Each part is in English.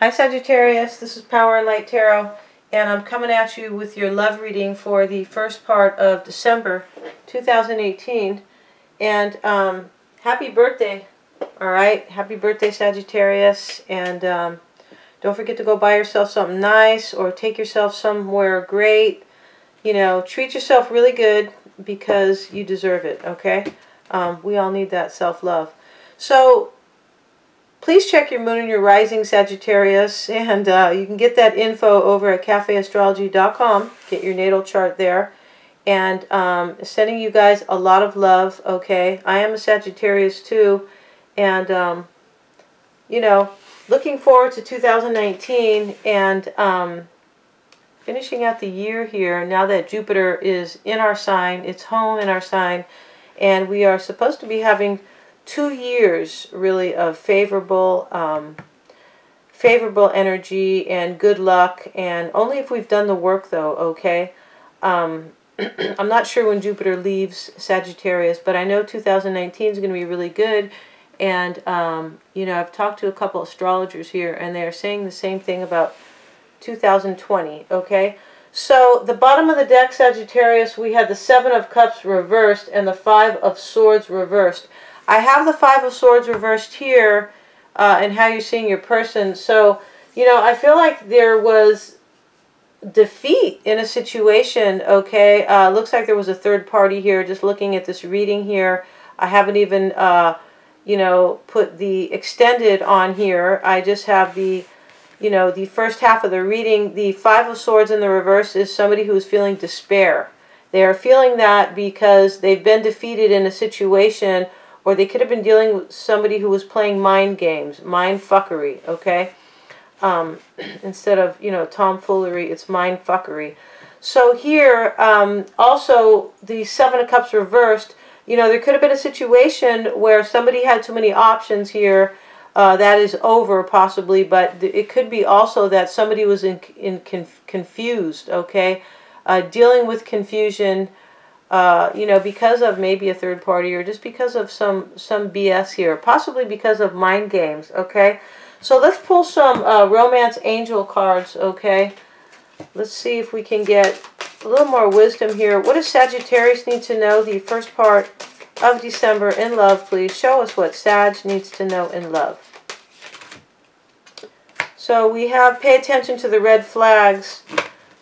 Hi Sagittarius, this is Power and Light Tarot, and I'm coming at you with your love reading for the first part of December 2018. And happy birthday, alright? Happy birthday, Sagittarius. And don't forget to go buy yourself something nice or take yourself somewhere great. You know, treat yourself really good because you deserve it, okay? We all need that self-love. So, please check your moon and your rising, Sagittarius, and you can get that info over at cafeastrology.com. Get your natal chart there. And sending you guys a lot of love, okay? I am a Sagittarius too, and you know, looking forward to 2019 and finishing out the year here now that Jupiter is in our sign. It's home in our sign, and we are supposed to be having 2 years really of favorable energy and good luck, and only if we've done the work though, okay? I'm not sure when Jupiter leaves Sagittarius, but I know 2019 is going to be really good. And you know, I've talked to a couple astrologers here, and they're saying the same thing about 2020, okay? So the bottom of the deck, Sagittarius, we had the 7 of Cups reversed and the 5 of Swords reversed. I have the 5 of Swords reversed here and how you're seeing your person. So, you know, I feel like there was defeat in a situation, okay? Looks like there was a third party here. Just looking at this reading here, I haven't even, you know, put the extended on here. I just have the, you know, the first half of the reading. The 5 of Swords in the reverse is somebody who is feeling despair. They are feeling that because they've been defeated in a situation, or they could have been dealing with somebody who was playing mind games, mind fuckery, okay? Instead of, you know, tomfoolery, it's mind fuckery. So here, also, the 7 of Cups reversed, you know, there could have been a situation where somebody had too many options here. That is over, possibly, but it could be also that somebody was confused, okay? Dealing with confusion, you know, because of maybe a third party, or just because of some BS here, possibly because of mind games, okay? So let's pull some romance angel cards, okay? Let's see if we can get a little more wisdom here. What does Sagittarius need to know the first part of December in love, please? Show us what Sag needs to know in love. So we have pay attention to the red flags.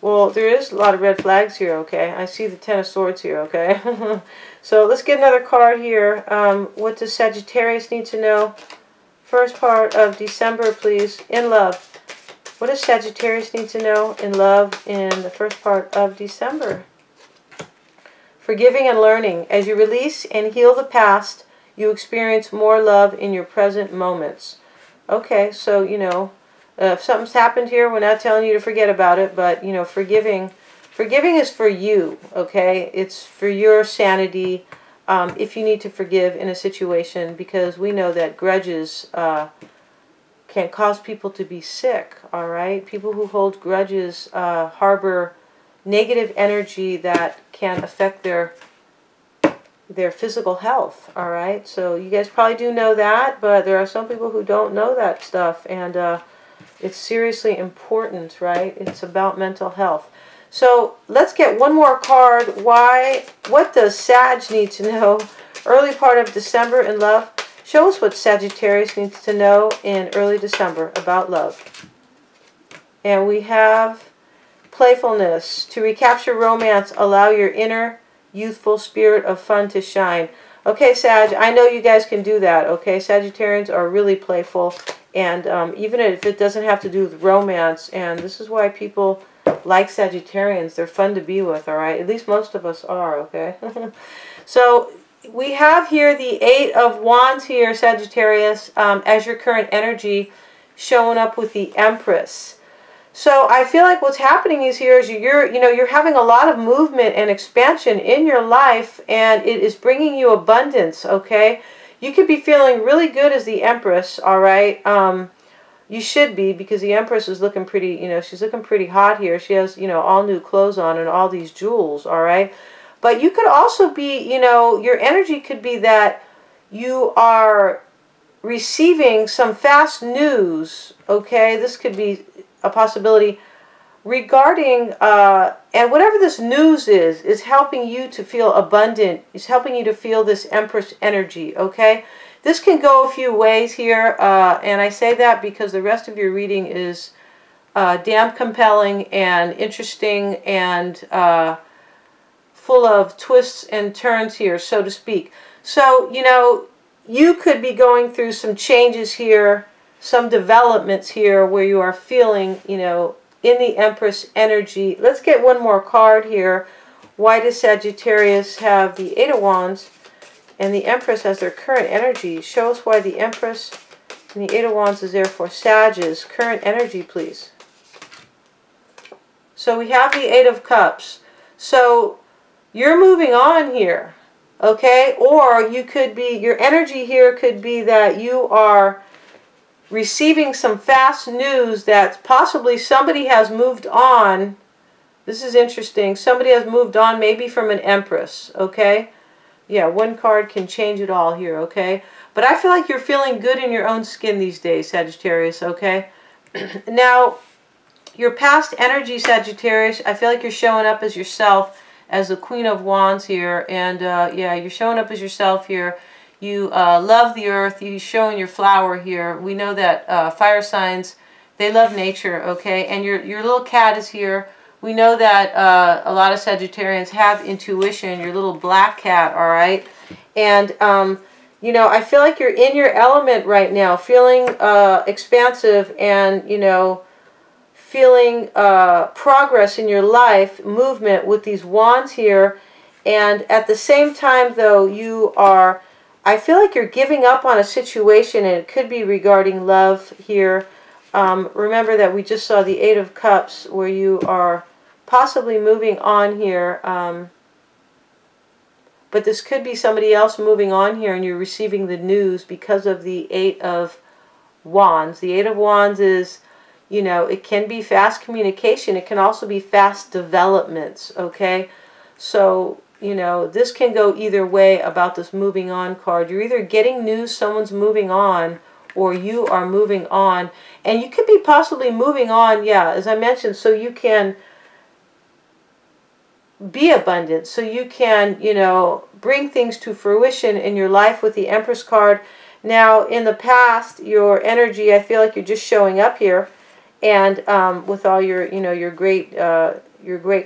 Well, there is a lot of red flags here, okay? I see the 10 of Swords here, okay? So let's get another card here. What does Sagittarius need to know? First part of December, please, in love. What does Sagittarius need to know in love in the first part of December? Forgiving and learning. As you release and heal the past, you experience more love in your present moments. Okay, so, you know, if something's happened here, we're not telling you to forget about it, but, you know, forgiving is for you, okay? It's for your sanity, if you need to forgive in a situation, because we know that grudges can cause people to be sick, all right? People who hold grudges harbor negative energy that can affect their physical health, all right? So you guys probably do know that, but there are some people who don't know that stuff, and it's seriously important, right? It's about mental health. So let's get one more card. What does Sag need to know early part of December in love? Show us what Sagittarius needs to know in early December about love. And we have playfulness. To recapture romance, allow your inner youthful spirit of fun to shine. Okay, Sag, I know you guys can do that, okay? Sagittarians are really playful, and even if it doesn't have to do with romance, and this is why people like Sagittarians, they're fun to be with, all right? At least most of us are, okay? So we have here the 8 of Wands here, Sagittarius, as your current energy, showing up with the Empress. So I feel like what's happening is you're having a lot of movement and expansion in your life, and it is bringing you abundance, okay? You could be feeling really good as the Empress, all right? You should be, because the Empress is looking pretty, you know, she's looking pretty hot here. She has, you know, all new clothes on and all these jewels, all right? But you could also be, you know, your energy could be that you are receiving some fast news, okay? This could be a possibility regarding, and whatever this news is helping you to feel abundant, is helping you to feel this Empress energy, okay? This can go a few ways here, and I say that because the rest of your reading is damn compelling and interesting and full of twists and turns here, so to speak. So, you know, you could be going through some changes here, some developments here where you are feeling, you know, in the Empress energy. Let's get one more card here. Why does Sagittarius have the Eight of Wands and the Empress as their current energy? Show us why the Empress and the Eight of Wands is there for Sagittarius. Current energy, please. So we have the Eight of Cups. So you're moving on here, okay? Or you could be, your energy here could be that you are receiving some fast news that possibly somebody has moved on. This is interesting. Somebody has moved on, maybe from an Empress, okay? Yeah, one card can change it all here, okay? But I feel like you're feeling good in your own skin these days, Sagittarius, okay? Now, your past energy, Sagittarius, I feel like you're showing up as yourself, as the Queen of Wands here. And yeah, you're showing up as yourself here. You love the earth. You're showing your flower here. We know that fire signs, they love nature, okay? And your little cat is here. We know that a lot of Sagittarians have intuition. Your little black cat, all right? And, you know, I feel like you're in your element right now, feeling expansive and, you know, feeling progress in your life, movement with these wands here. And at the same time, though, you are, I feel like you're giving up on a situation, and it could be regarding love here. Remember that we just saw the Eight of Cups, where you are possibly moving on here. But this could be somebody else moving on here, and you're receiving the news because of the Eight of Wands. The Eight of Wands is, you know, it can be fast communication. It can also be fast developments, okay? So, you know, this can go either way about this moving on card. You're either getting news someone's moving on, or you are moving on. And you could be possibly moving on, yeah, as I mentioned, so you can be abundant, so you can, you know, bring things to fruition in your life with the Empress card. Now, in the past, your energy, I feel like you're just showing up here, and with all your, you know, your great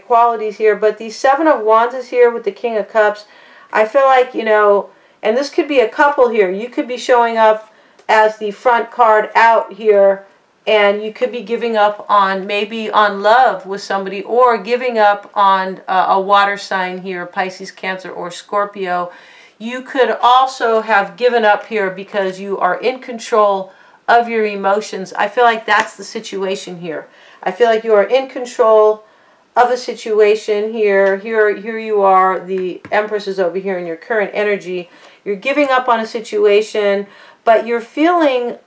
qualities here. But the Seven of Wands is here with the King of Cups. I feel like, you know, and this could be a couple here. You could be showing up as the front card out here, and you could be giving up on, maybe on love with somebody, or giving up on a water sign here, Pisces, Cancer, or Scorpio. You could also have given up here because you are in control of your emotions. I feel like that's the situation here. I feel like you are in control of a situation here. Here you are. The Empress is over here in your current energy. You're giving up on a situation, but you're feeling,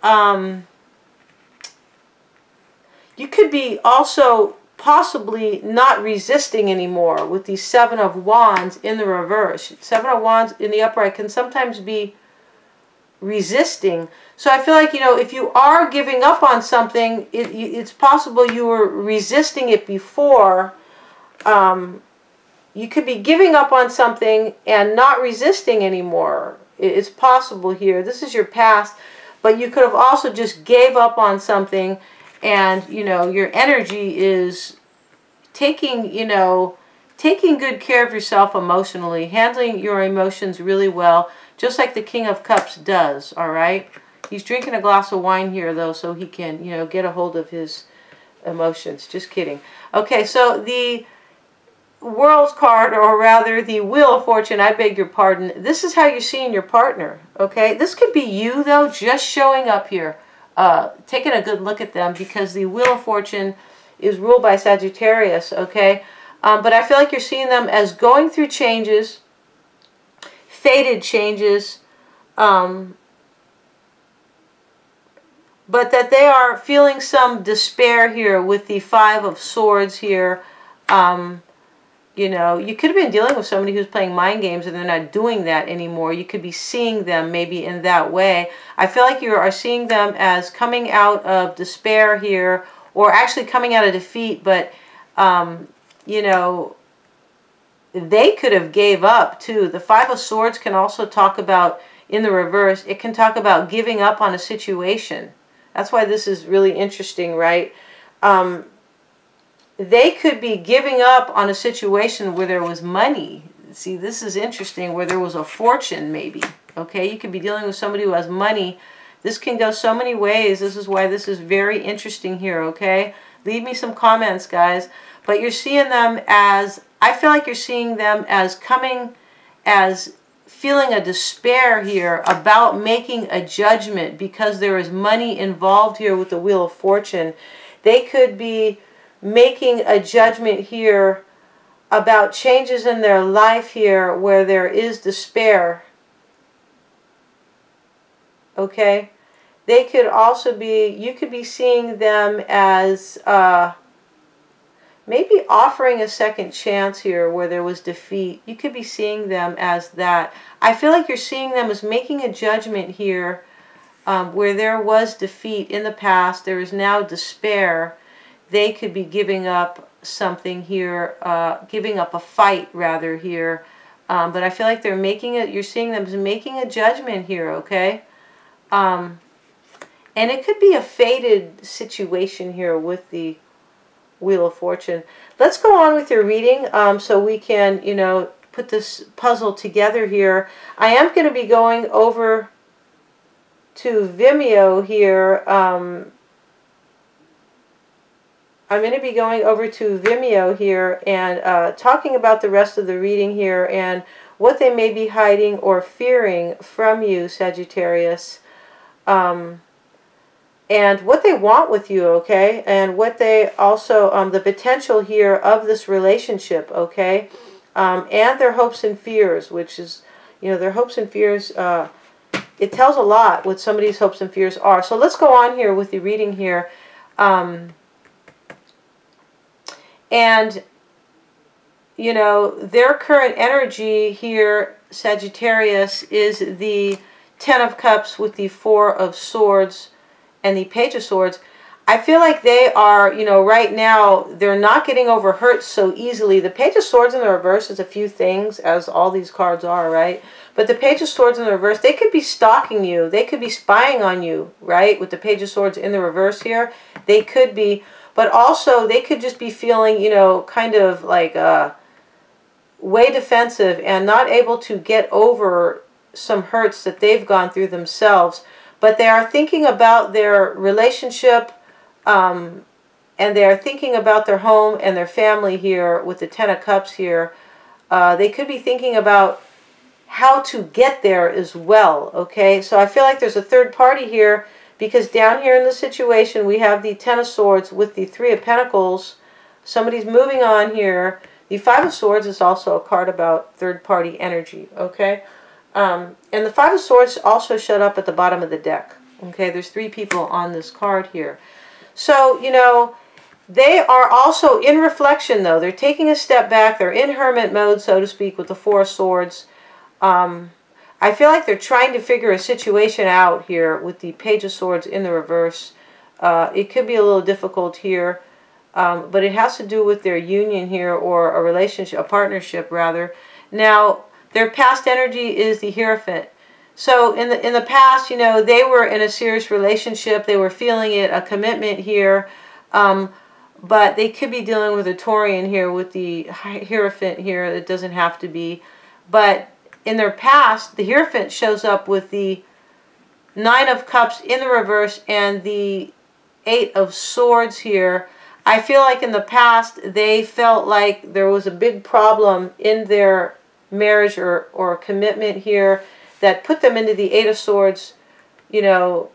you could be also possibly not resisting anymore with the Seven of Wands in the reverse. Seven of Wands in the upright can sometimes be resisting. So I feel like, you know, if you are giving up on something, it's possible you were resisting it before. You could be giving up on something and not resisting anymore. It's possible here. This is your past, but you could have also just gave up on something, and, you know, your energy is taking, you know, taking good care of yourself emotionally, handling your emotions really well, just like the King of Cups does, all right? He's drinking a glass of wine here, though, so he can, you know, get a hold of his emotions. Just kidding. Okay, so the World's card, or rather the Wheel of Fortune, I beg your pardon, this is how you're seeing your partner, okay? This could be you, though, just showing up here, taking a good look at them, because the Wheel of Fortune is ruled by Sagittarius, okay? But I feel like you're seeing them as going through changes, fated changes, but that they are feeling some despair here with the Five of Swords here. You know, you could have been dealing with somebody who's playing mind games and they're not doing that anymore. You could be seeing them maybe in that way. I feel like you are seeing them as coming out of despair here, or actually coming out of defeat, but, you know, they could have gave up too. The Five of Swords can also talk about, in the reverse, it can talk about giving up on a situation. That's why this is really interesting, right? They could be giving up on a situation where there was money. See, this is interesting, where there was a fortune maybe. Okay, you could be dealing with somebody who has money. This can go so many ways. This is why this is very interesting here, okay? Leave me some comments, guys. But you're seeing them as, I feel like you're seeing them as coming, as feeling a despair here about making a judgment, because there is money involved here with the Wheel of Fortune. They could be making a judgment here about changes in their life here where there is despair. Okay? They could also be, you could be seeing them as maybe offering a second chance here where there was defeat. You could be seeing them as that. I feel like you're seeing them as making a judgment here where there was defeat in the past. There is now despair. They could be giving up something here, giving up a fight rather here. But I feel like they're making it, you're seeing them as making a judgment here, okay? And it could be a fated situation here with the Wheel of Fortune. Let's go on with your reading so we can, you know, put this puzzle together here. I am going to be going over to Vimeo here. I'm going to be going over to Vimeo here and talking about the rest of the reading here and what they may be hiding or fearing from you, Sagittarius. And what they want with you, okay? And what they also, the potential here of this relationship, okay? And their hopes and fears, which is, you know, their hopes and fears, it tells a lot what somebody's hopes and fears are. So let's go on here with the reading here. And, you know, their current energy here, Sagittarius, is the Ten of Cups with the Four of Swords and the Page of Swords. I feel like they are, you know, right now, they're not getting over hurt so easily. The Page of Swords in the reverse is a few things, as all these cards are, right? But the Page of Swords in the reverse, they could be stalking you. They could be spying on you, right? With the Page of Swords in the reverse here, they could be. But also, they could just be feeling, you know, kind of like way defensive and not able to get over some hurts that they've gone through themselves. But they are thinking about their relationship, and they are thinking about their home and their family here with the Ten of Cups here. They could be thinking about how to get there as well, okay? So I feel like there's a third party here, because down here in the situation, we have the Ten of Swords with the Three of Pentacles. Somebody's moving on here. The Five of Swords is also a card about third-party energy, okay? And the Five of Swords also showed up at the bottom of the deck, okay? There's three people on this card here. So, you know, they are also in reflection, though. They're taking a step back. They're in hermit mode, so to speak, with the Four of Swords. I feel like they're trying to figure a situation out here with the Page of Swords in the reverse. It could be a little difficult here, but it has to do with their union here, or a relationship, a partnership rather. Now, their past energy is the Hierophant. So in the past, you know, they were in a serious relationship. They were feeling it, a commitment here. But they could be dealing with a Taurian here with the Hierophant here. It doesn't have to be. But in their past, the Hierophant shows up with the Nine of Cups in the reverse and the Eight of Swords here. I feel like in the past, they felt like there was a big problem in their marriage or commitment here that put them into the Eight of Swords, you know,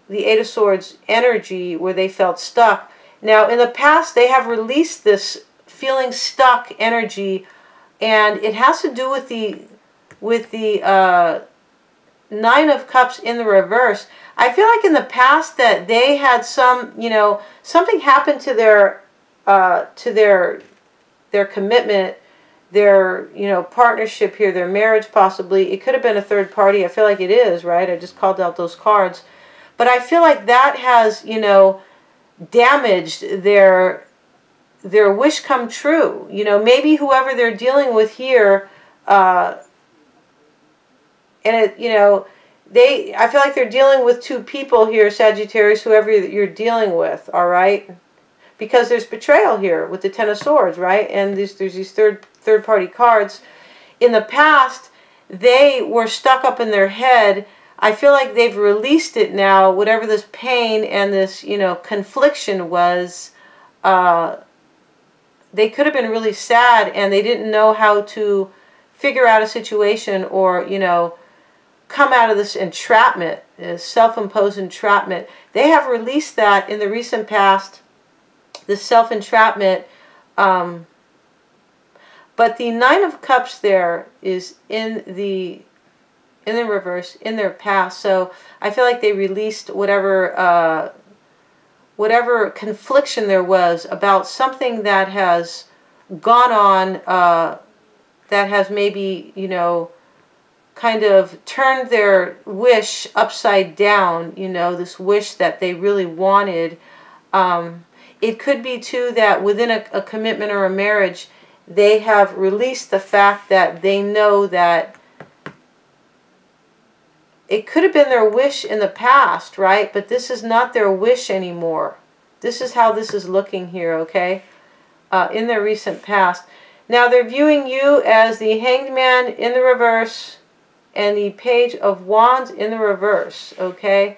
the Eight of Swords energy where they felt stuck. Now, in the past, they have released this feeling stuck energy, and it has to do with the Nine of Cups in the reverse. I feel like in the past that they had some, you know, something happened to their commitment their, you know, partnership here, their marriage possibly. It could have been a third party. I feel like it is, right? I just called out those cards. But I feel like that has, you know, damaged their wish come true. You know, maybe whoever they're dealing with here, and it, you know, I feel like they're dealing with two people here, Sagittarius, whoever you're dealing with, all right? Because there's betrayal here with the Ten of Swords, right? And there's these third-party cards. In the past, they were stuck up in their head. I feel like they've released it now, whatever this pain and this, you know, confliction was. They could have been really sad, and they didn't know how to figure out a situation or, you know, come out of this entrapment, this self-imposed entrapment. They have released that in the recent past, the self-entrapment. But the Nine of Cups there is in the reverse, in their past. So I feel like they released whatever whatever confliction there was about something that has gone on, that has maybe, you know, kind of turned their wish upside down, you know, this wish that they really wanted. It could be, too, that within a commitment or a marriage, they have released the fact that they know that it could have been their wish in the past, right? But this is not their wish anymore. This is how this is looking here, okay? In their recent past. Now, they're viewing you as the Hanged Man in the reverse and the Page of Wands in the reverse, okay?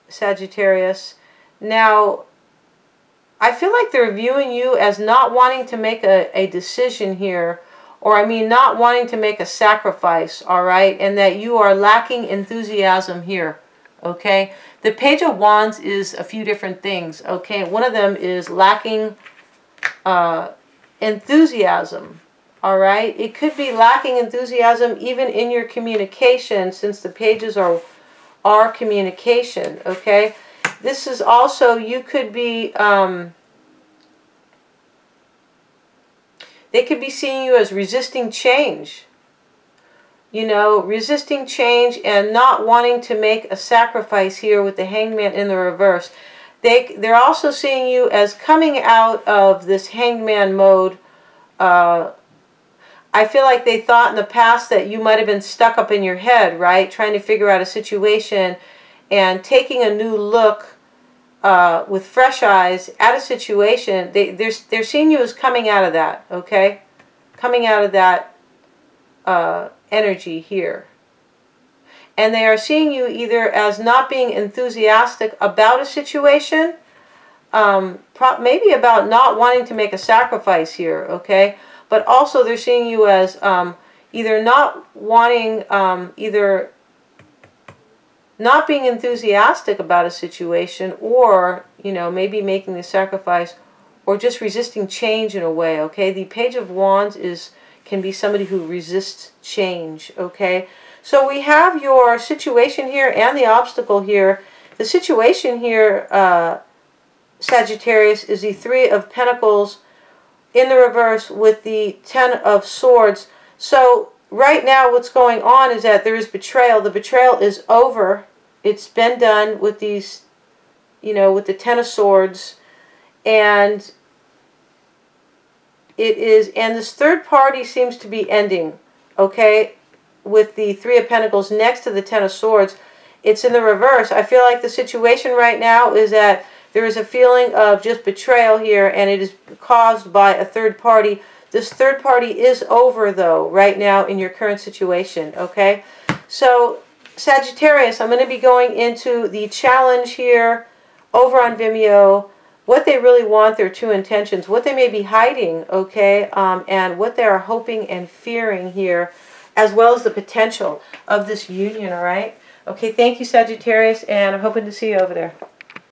Sagittarius. Now, I feel like they're viewing you as not wanting to make a decision here, or I mean not wanting to make a sacrifice, all right? And that you are lacking enthusiasm here, okay? The Page of Wands is a few different things, okay? One of them is lacking enthusiasm, all right? It could be lacking enthusiasm even in your communication, since the pages are communication, okay? This is also, you could be, they could be seeing you as resisting change. You know, resisting change and not wanting to make a sacrifice here with the Hanged Man in the reverse. They're also seeing you as coming out of this Hanged Man mode. I feel like they thought in the past that you might have been stuck up in your head, right? Trying to figure out a situation and taking a new look with fresh eyes at a situation. They're seeing you as coming out of that, okay? Coming out of that energy here. And they are seeing you either as not being enthusiastic about a situation, maybe about not wanting to make a sacrifice here, okay? But also they're seeing you as either not wanting, either not being enthusiastic about a situation, or, you know, maybe making the sacrifice, or just resisting change in a way, okay? The Page of Wands can be somebody who resists change, okay? So we have your situation here and the obstacle here. The situation here, Sagittarius, is the Three of Pentacles in the reverse with the Ten of Swords. So right now what's going on is that there is betrayal. The betrayal is over. It's been done with these, you know, with the Ten of Swords. And it is, and this third party seems to be ending, okay, with the Three of Pentacles next to the Ten of Swords. It's in the reverse. I feel like the situation right now is that there is a feeling of just betrayal here, and it is caused by a third party. This third party is over, though, right now in your current situation, okay? So, Sagittarius, I'm going to be going into the challenge here over on Vimeo, what they really want, their true intentions, what they may be hiding, okay, and what they are hoping and fearing here, as well as the potential of this union, all right? Okay, thank you, Sagittarius, and I'm hoping to see you over there.